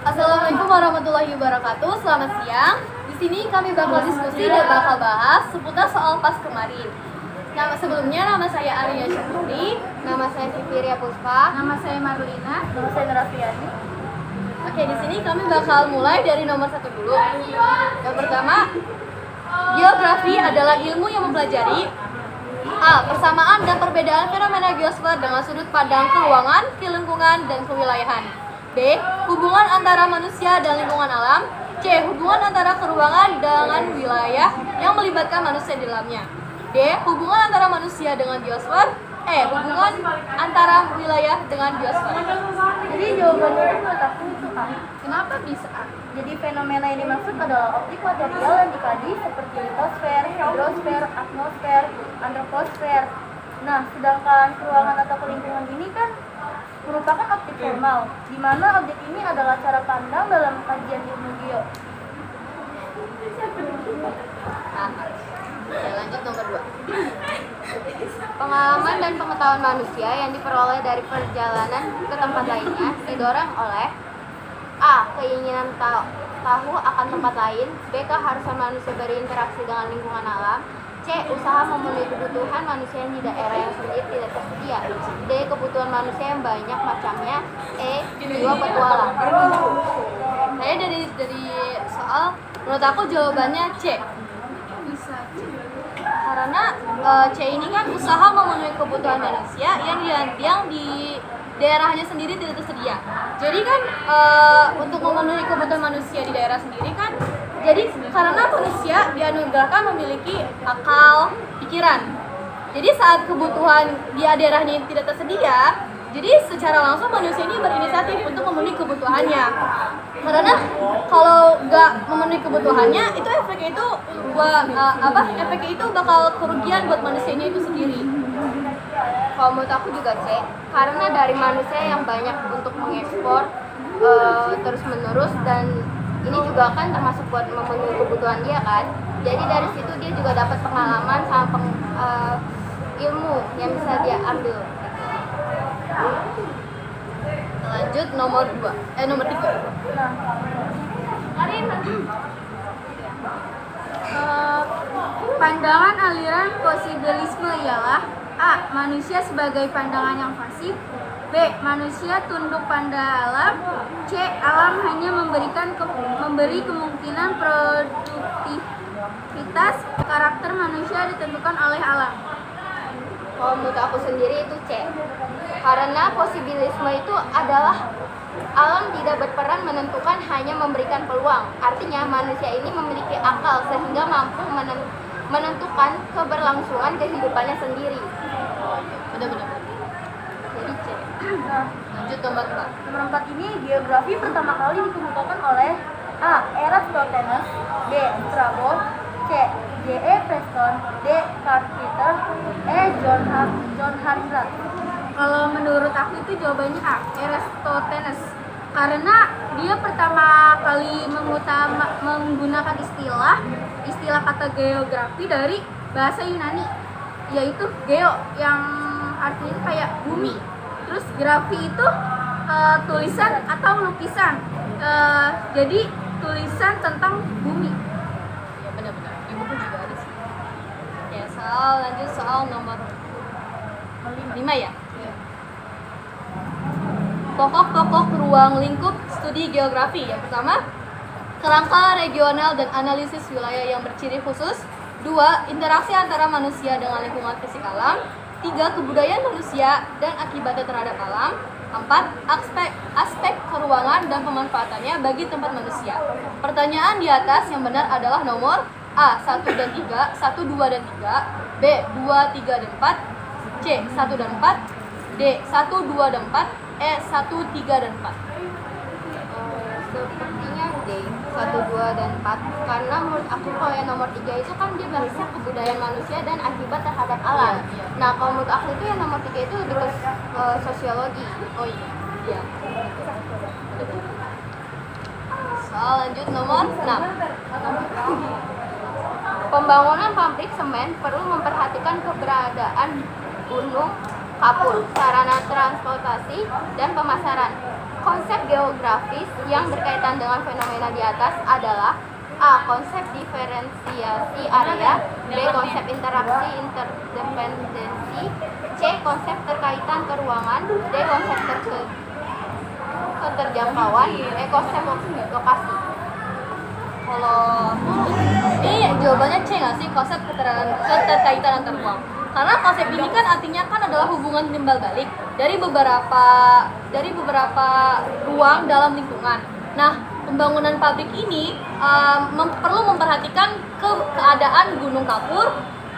Assalamualaikum warahmatullahi wabarakatuh. Selamat siang. Di sini kami bakal diskusi dan bakal bahas seputar soal PAS kemarin. Nama saya Arya Syafri. Nama saya Fifiria Puspa. Nama saya Marlina. Nama saya Nurafiani. Oke, di sini kami bakal mulai dari nomor 1 dulu. Yang pertama, geografi adalah ilmu yang mempelajari A. Persamaan dan perbedaan fenomena geosfer dengan sudut pandang keuangan, kelingkungan, dan kewilayahan. B. Hubungan antara manusia dan lingkungan alam. C. Hubungan antara keruangan dengan wilayah yang melibatkan manusia di dalamnya. D. Hubungan antara manusia dengan geosfer. E. Hubungan antara wilayah dengan geosfer. Jadi jawabannya menurut aku itu A. Kenapa bisa A? Jadi fenomena yang dimaksud adalah objek material yang dikaji seperti litosfer, hidrosfer, atmosfer, antroposfer. Nah, sedangkan keruangan atau kelingkungan ini kan merupakan objek formal, di mana objek ini adalah cara pandang dalam kajian ilmu geo. Lanjut nomor 2. Pengalaman dan pengetahuan manusia yang diperoleh dari perjalanan ke tempat lainnya didorong oleh A. Keinginan tahu akan tempat lain. B. Keharusan manusia berinteraksi dengan lingkungan alam. C. Usaha memenuhi kebutuhan manusia yang di daerah yang sendiri tidak tersedia. D. Kebutuhan manusia yang banyak macamnya. E. Jiwa petualang. Saya dari soal, menurut aku jawabannya C. Bisa C. Karena C ini kan usaha memenuhi kebutuhan manusia yang di daerahnya sendiri tidak tersedia. Jadi kan untuk memenuhi kebutuhan manusia di daerah sendiri kan, jadi karena manusia dianugerahkan memiliki akal, pikiran. Jadi saat kebutuhan di daerahnya tidak tersedia, jadi secara langsung manusia ini berinisiatif untuk memenuhi kebutuhannya. Karena kalau nggak memenuhi kebutuhannya, itu efeknya itu bakal kerugian buat manusianya itu sendiri. Kalau menurut aku juga C, karena dari manusia yang banyak untuk mengekspor terus menerus, dan ini juga kan termasuk buat memenuhi kebutuhan dia kan. Jadi dari situ dia juga dapat pengalaman sama ilmu yang bisa dia ambil. Lanjut nomor 3. Pandangan aliran posibilisme ialah A. Manusia sebagai pandangan yang pasif. B. Manusia tunduk pada alam. C. Alam hanya memberi kemungkinan produktivitas. Karakter manusia ditentukan oleh alam. Kalau menurut aku sendiri itu C, karena posibilisme itu adalah alam tidak berperan menentukan, hanya memberikan peluang. Artinya manusia ini memiliki akal sehingga mampu menentukan keberlangsungan kehidupannya sendiri. Benar-benar. Jadi C. Lanjut nomor 4. Nomor 4 ini geografi pertama kali dikemukakan oleh A. Eratosthenes, B. Strabo, C. J.E. Preston, D. Carl Peter, E. John Hartranft. Kalau menurut aku itu jawabannya A. Eratosthenes. Karena dia pertama kali menggunakan istilah kata geografi dari bahasa Yunani, yaitu geo yang artinya kayak bumi. Terus grafi itu tulisan atau lukisan. Jadi tulisan tentang bumi. Ya benar-benar. Di buku juga ada sih. Ya, lanjut soal nomor 5 ya. Pokok-pokok ruang lingkup studi geografi. Yang pertama, kerangka regional dan analisis wilayah yang berciri khusus. 2. Interaksi antara manusia dengan lingkungan fisik alam. 3. Kebudayaan manusia dan akibatnya terhadap alam. 4. Aspek keruangan dan pemanfaatannya bagi tempat manusia. Pertanyaan di atas yang benar adalah nomor A. 1 dan 3, 1, 2 dan 3. B. 2, 3 dan 4. C. 1 dan 4. D. 1, 2 dan 4. E. 1, 3 dan 4. Sepertinya D, 1, 2, dan 4. Karena menurut aku kalau yang nomor 3 itu kan dia bahasnya kebudayaan manusia dan akibat terhadap alam. Iya. Nah kalau menurut aku itu yang nomor 3 itu lebih ke sosiologi. Oh iya. Iya. Soal lanjut nomor 6. Pembangunan pabrik semen perlu memperhatikan keberadaan gunung kapur, sarana transportasi, dan pemasaran. Konsep geografis yang berkaitan dengan fenomena di atas adalah A. Konsep diferensiasi area, B. Konsep interaksi interdependensi, C. Konsep terkaitan keruangan, D. Konsep keterjangkauan, E. Konsep lokasi. Kalau ini jawabannya C nggak sih, konsep keterkaitan antar ruang. Karena konsep ini kan artinya kan adalah hubungan timbal balik dari beberapa ruang dalam lingkungan. Nah, pembangunan pabrik ini perlu memperhatikan keadaan gunung kapur,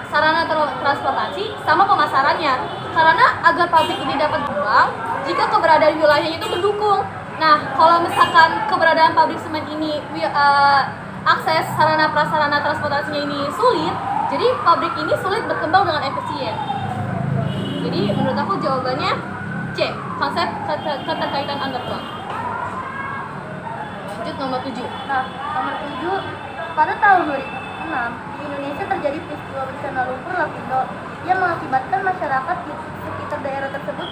sarana transportasi, sama pemasarannya. Karena agar pabrik ini dapat berkembang, jika keberadaan wilayahnya itu mendukung. Nah, kalau misalkan keberadaan pabrik semen ini akses sarana prasarana transportasinya ini sulit, jadi pabrik ini sulit berkembang dengan efisien. Jadi menurut aku jawabannya C, konsep keterkaitan antar ruang. Lanjut nomor 7. Nah, nomor 7, pada tahun 2006, di Indonesia terjadi peristiwa bencana lumpur Lapindo yang mengakibatkan masyarakat di sekitar daerah tersebut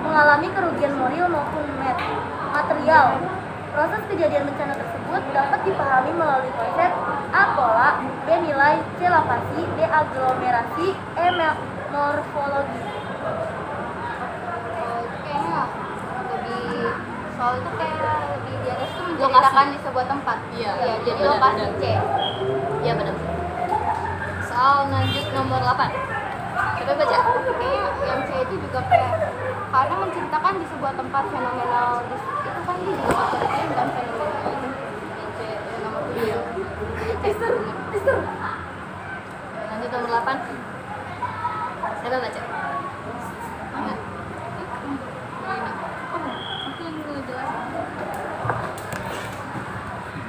mengalami kerugian moral maupun material. Proses kejadian bencana tersebut dapat dipahami melalui konsep A. Pola, B. Nilai, C. Lokasi, D. Aglomerasi, E. Morfologi. Kayaknya lebih soal itu kayak lebih di atas itu menceritakan di sebuah tempat. Iya, jadi benar, lokasi benar. C. Iya benar. Soal lanjut nomor 8. Coba baca. Kayaknya yang C itu juga kayak karena menceritakan di sebuah tempat fenomenal itu kan dia juga menceritain kan fenomena itu. Yang C nomor 7. Lanjut nomor 8. Siapa baca? Enggak.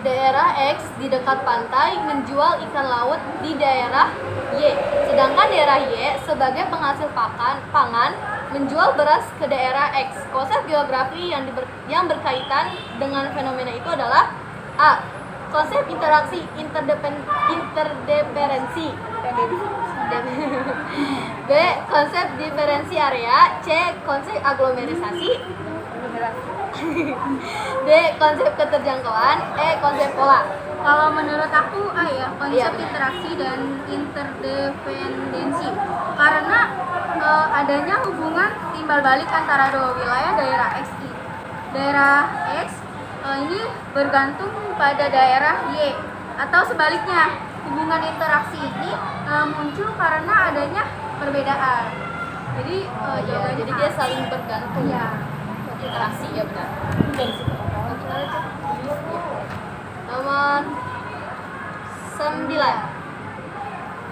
Daerah X di dekat pantai menjual ikan laut di daerah Y, sedangkan daerah Y sebagai penghasil pangan menjual beras ke daerah X. Konsep geografi yang berkaitan dengan fenomena itu adalah A. Konsep interaksi interdependensi. B. Konsep diferensi area. C. Konsep aglomerasi. D. Konsep keterjangkauan. E. Konsep pola. Kalau menurut aku A ya, konsep Iya. interaksi dan interdependensi. Karena adanya hubungan timbal balik antara dua wilayah daerah X ini. Daerah X ini bergantung pada daerah Y, atau sebaliknya, hubungan interaksi ini muncul karena adanya perbedaan. Jadi jawabannya Jadi A. dia saling bergantung. Iya. Interaksi ya benar. Nomor 9.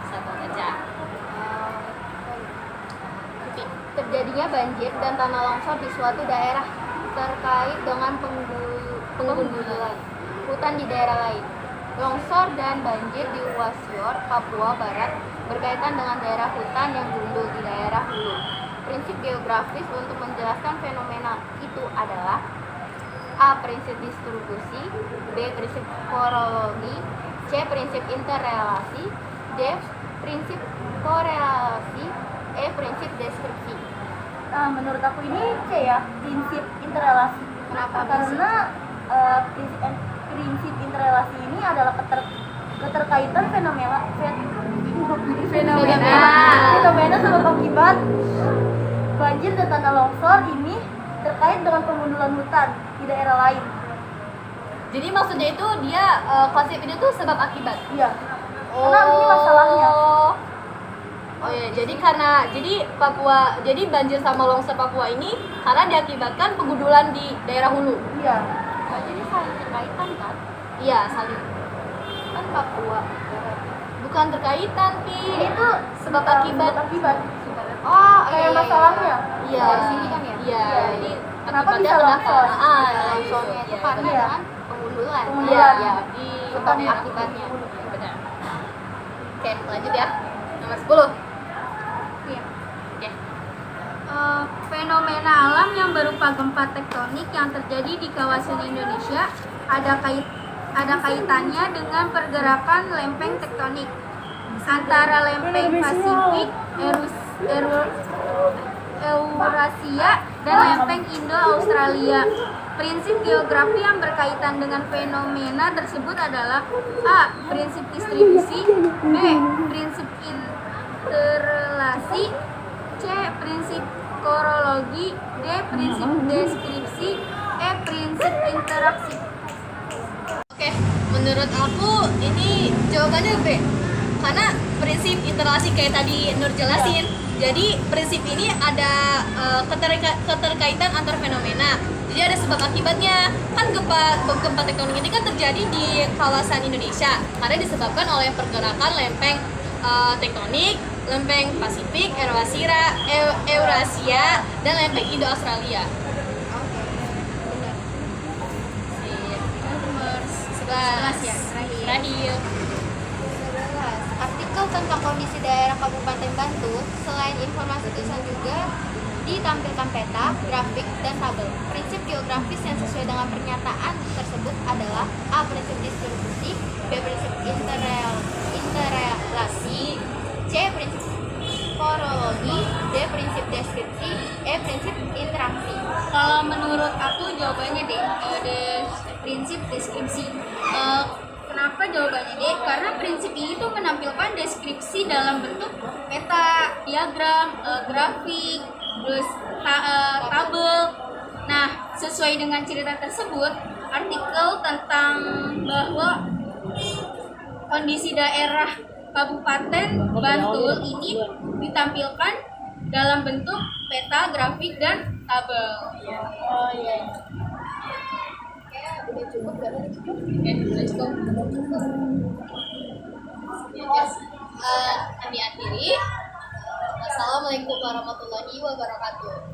Siapa baca? Terjadinya banjir dan tanah longsor di suatu daerah terkait dengan penggundulan hutan di daerah lain. Longsor dan banjir di Wasior, Papua Barat berkaitan dengan daerah hutan yang gundul di daerah hulu. Prinsip geografis untuk menjelaskan fenomena itu adalah A. Prinsip distribusi, B. Prinsip korologi, C. Prinsip interrelasi, D. Prinsip korelasi, E. Prinsip deskripsi. Nah, menurut aku ini C ya, prinsip interrelasi. Kenapa? Karena prinsip interrelasi ini adalah keterkaitan fenomena sebab akibat banjir dan tanah longsor ini terkait dengan pengundulan hutan di daerah lain. Jadi maksudnya itu dia konsep ini tuh sebab akibat. Iya. Karena ini masalahnya. Oh ya, jadi banjir sama longsor Papua ini karena diakibatkan penggundulan di daerah hulu. Iya. Nah, jadi saling terkaitan kan? Iya, saling. Kan Papua. Bukan terkaitan, Ini Pi. tuh Sebab akibat. akibat. Oh, Kayak masalahnya. Iya. Dari sini kan ya? Iya, jadi Kenapa akibatnya bisa kenapa? longsor? Longsornya itu Iya, karena benar. dengan pengundulan. Iya, iya, di Bukan daerah akibatnya. hulu. Iya, benar. Oke, lanjut ya. Nomor 10. Iya. Oke. Fenomena alam yang berupa gempa tektonik yang terjadi di kawasan Indonesia ada kaitannya dengan pergerakan lempeng tektonik antara lempeng Pasifik, Eurasia, dan lempeng Indo-Australia. Prinsip geografi yang berkaitan dengan fenomena tersebut adalah A. Prinsip distribusi, B. Prinsip interrelasi, C. Prinsip korologi, D. Prinsip deskripsi, E. Prinsip interaksi. Oke, menurut aku ini jawabannya B. Karena prinsip interrelasi kayak tadi Nur jelasin. Jadi prinsip ini ada keterkaitan antar fenomena. Jadi ada sebab akibatnya. Kan gempa tektonik ini kan terjadi di kawasan Indonesia karena disebabkan oleh pergerakan lempeng tektonik, lempeng Pasifik, Eurasia, dan lempeng Indo-Australia. Nomor 11 ya, terakhir. Artikel tentang kondisi daerah Kabupaten Bantul, selain informasi tulisan juga ditampilkan peta, grafik, dan tabel. Prinsip geografis yang sesuai dengan pernyataan tersebut adalah A. Prinsip distribusi, B. Prinsip interrelasi, C. Prinsip korologi, D. Prinsip deskripsi, E. Prinsip interaksi. Kalau menurut aku jawabannya D. Prinsip deskripsi. Kenapa jawabannya D? Karena prinsip ini tuh menampilkan deskripsi dalam bentuk peta, diagram, grafik, terus tabel. Nah, sesuai dengan cerita tersebut, artikel tentang bahwa kondisi daerah Kabupaten Bantul ini ditampilkan dalam bentuk peta, grafik, dan tabel. Oh iya. Udah cukup gak? Udah cukup. Kami akhiri. Assalamualaikum warahmatullahi wabarakatuh.